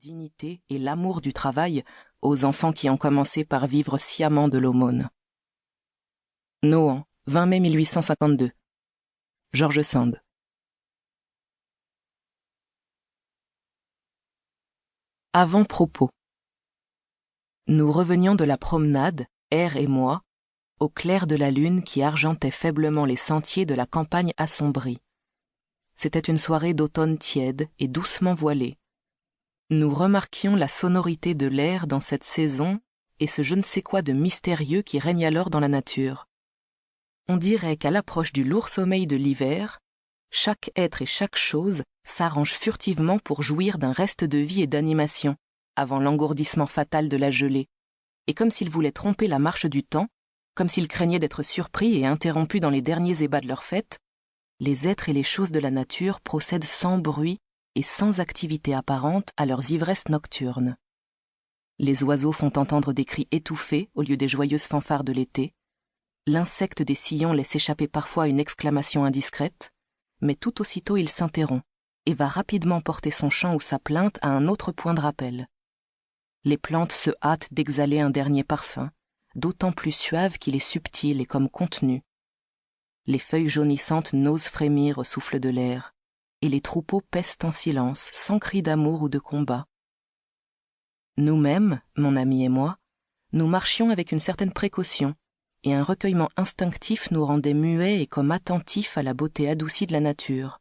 dignité et l'amour du travail aux enfants qui ont commencé par vivre sciemment de l'aumône. Nohant, 20 mai 1852. George Sand. Avant-propos. Nous revenions de la promenade, R et moi, au clair de la lune qui argentait faiblement les sentiers de la campagne assombrie. C'était une soirée d'automne tiède et doucement voilée. Nous remarquions la sonorité de l'air dans cette saison et ce je ne sais quoi de mystérieux qui règne alors dans la nature. On dirait qu'à l'approche du lourd sommeil de l'hiver, chaque être et chaque chose s'arrange furtivement pour jouir d'un reste de vie et d'animation, avant l'engourdissement fatal de la gelée, et comme s'ils voulaient tromper la marche du temps, comme s'ils craignaient d'être surpris et interrompus dans les derniers ébats de leur fête, les êtres et les choses de la nature procèdent sans bruit et sans activité apparente à leurs ivresses nocturnes. Les oiseaux font entendre des cris étouffés au lieu des joyeuses fanfares de l'été. L'insecte des sillons laisse échapper parfois une exclamation indiscrète, mais tout aussitôt il s'interrompt et va rapidement porter son chant ou sa plainte à un autre point de rappel. Les plantes se hâtent d'exhaler un dernier parfum, d'autant plus suave qu'il est subtil et comme contenu. Les feuilles jaunissantes n'osent frémir au souffle de l'air, et les troupeaux paissent en silence, sans cri d'amour ou de combat. Nous-mêmes, mon ami et moi, nous marchions avec une certaine précaution, et un recueillement instinctif nous rendait muets et comme attentifs à la beauté adoucie de la nature,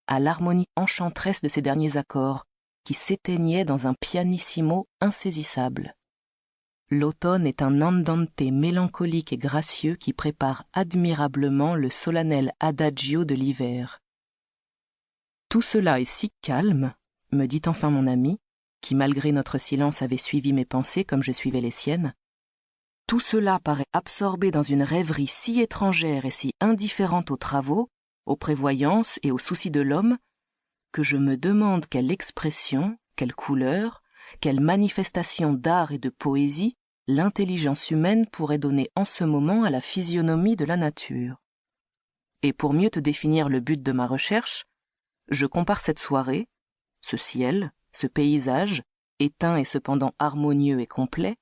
à l'harmonie enchanteresse de ses derniers accords, qui s'éteignaient dans un pianissimo insaisissable. L'automne est un andante mélancolique et gracieux qui prépare admirablement le solennel adagio de l'hiver. Tout cela est si calme, me dit enfin mon ami, qui malgré notre silence avait suivi mes pensées comme je suivais les siennes. Tout cela paraît absorbé dans une rêverie si étrangère et si indifférente aux travaux, aux prévoyances et aux soucis de l'homme, que je me demande quelle expression, quelle couleur, quelle manifestation d'art et de poésie l'intelligence humaine pourrait donner en ce moment à la physionomie de la nature. Et pour mieux te définir le but de ma recherche, je compare cette soirée, ce ciel, ce paysage, éteint et cependant harmonieux et complet,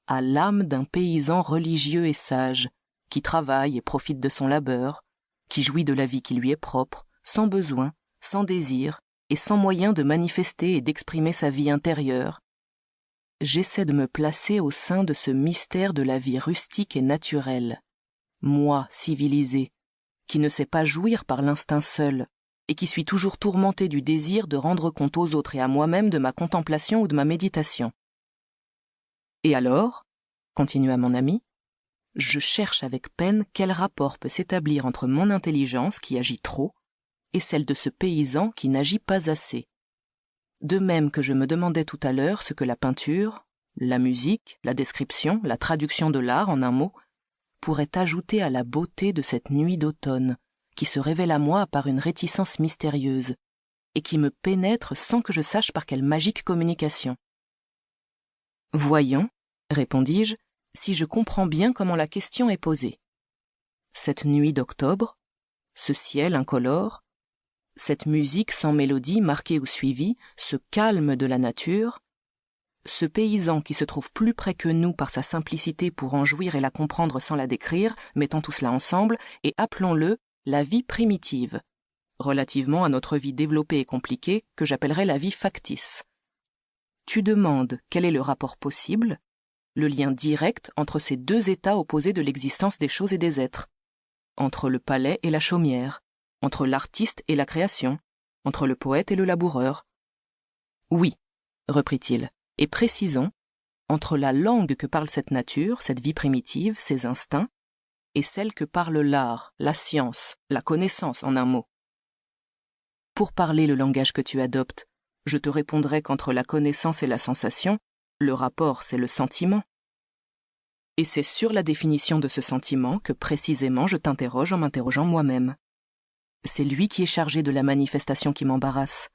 à l'âme d'un paysan religieux et sage, qui travaille et profite de son labeur, qui jouit de la vie qui lui est propre, sans besoin, sans désir, et sans moyen de manifester et d'exprimer sa vie intérieure. J'essaie de me placer au sein de ce mystère de la vie rustique et naturelle, moi civilisé, qui ne sais pas jouir par l'instinct seul, et qui suis toujours tourmenté du désir de rendre compte aux autres et à moi-même de ma contemplation ou de ma méditation. Et alors, continua mon ami, je cherche avec peine quel rapport peut s'établir entre mon intelligence qui agit trop et celle de ce paysan qui n'agit pas assez. De même que je me demandais tout à l'heure ce que la peinture, la musique, la description, la traduction de l'art en un mot, pourrait ajouter à la beauté de cette nuit d'automne, qui se révèle à moi par une réticence mystérieuse, et qui me pénètre sans que je sache par quelle magique communication. Voyons, répondis-je, si je comprends bien comment la question est posée. Cette nuit d'octobre, ce ciel incolore, cette musique sans mélodie marquée ou suivie, ce calme de la nature, ce paysan qui se trouve plus près que nous par sa simplicité pour en jouir et la comprendre sans la décrire, mettons tout cela ensemble, et appelons-le la vie primitive, relativement à notre vie développée et compliquée que j'appellerais la vie factice. Tu demandes quel est le rapport possible, le lien direct entre ces deux états opposés de l'existence des choses et des êtres, entre le palais et la chaumière, entre l'artiste et la création, entre le poète et le laboureur. Oui, reprit-il, et précisons, entre la langue que parle cette nature, cette vie primitive, ses instincts, et celle que parle l'art, la science, la connaissance en un mot. Pour parler le langage que tu adoptes, je te répondrai qu'entre la connaissance et la sensation, le rapport c'est le sentiment. Et c'est sur la définition de ce sentiment que précisément je t'interroge en m'interrogeant moi-même. C'est lui qui est chargé de la manifestation qui m'embarrasse.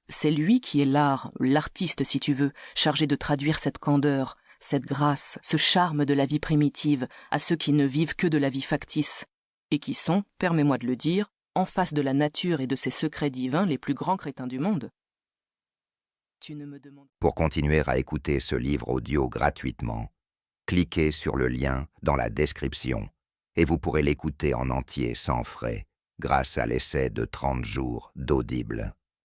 C'est lui qui est l'art, l'artiste si tu veux, chargé de traduire cette candeur, cette grâce, ce charme de la vie primitive à ceux qui ne vivent que de la vie factice, et qui sont, permets-moi de le dire, en face de la nature et de ses secrets divins les plus grands crétins du monde. Tu ne me demandes... Pour continuer à écouter ce livre audio gratuitement, cliquez sur le lien dans la description et vous pourrez l'écouter en entier sans frais grâce à l'essai de 30 jours d'Audible.